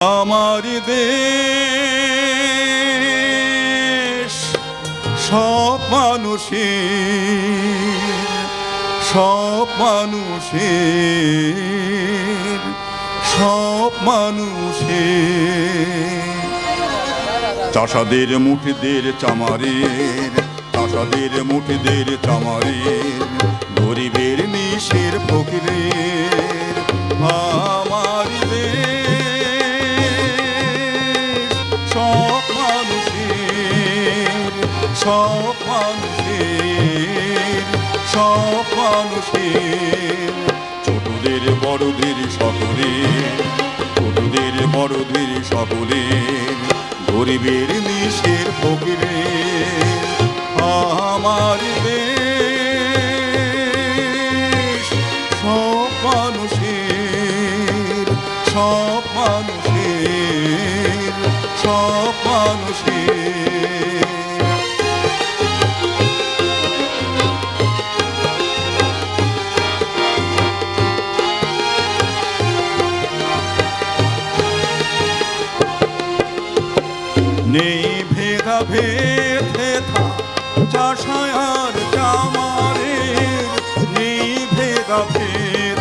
আমার দেশ সব মানুষের চাষাদের মুঠিদের চামারের গরিবের নিশের ফকিরের আমার দেশ সব মানুষের ছোটদের বড়দের সকলের গরিবের নিশের ফকিরের আমার দেশ সব মানুষের নেই ভেদাভেদ চাষার চামারের নেই ভেদাভেদ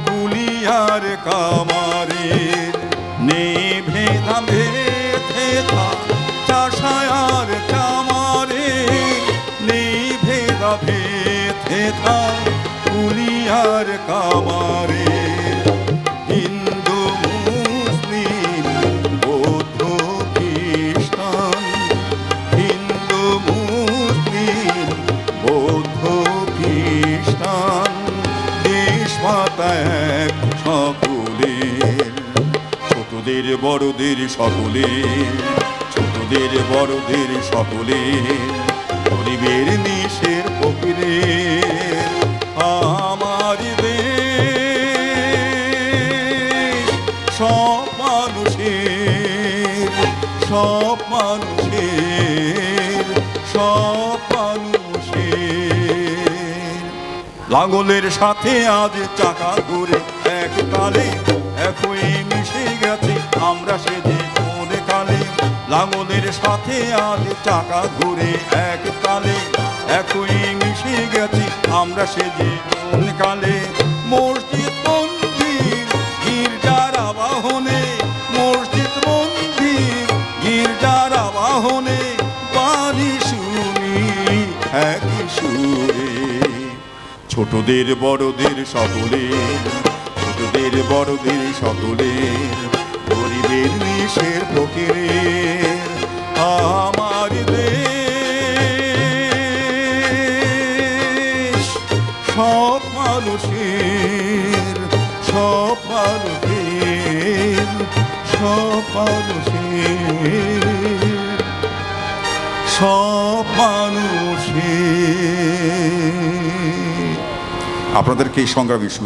কুলিয়ার কামারের নেই ভেদাভেদ চাষার চামারের নেই ভেদাভেদ কুলিয়ার কামারের হিন্দু মুসলিম বৌদ্ধ খ্রিস্টান দেশ মাতা এক সকলের ছোটদের বড়দের সকলের গরিবের নিশের ফকিরের আমার দেশ সব মানুষের লাঙ্গলের সাথে আজ চাকা ঘুরে এককালে একই মিশে গেছে আমরা সেজে কোন কালে লাঙ্গলের সাথে আজ চাকা ঘুরে এককালে একই মিশে গেছে আমরা সেজে কোন কালে মসজিদ মন্দির গির্জার আবাহনে বাণী শুনি একই সুরে ছোটদের বড়দের সকলের গরিবের নিশের ফকিরের আমার দেশ সব মানুষের আপনাদেরকে এই সংগ্রামী শুভেচ্ছা।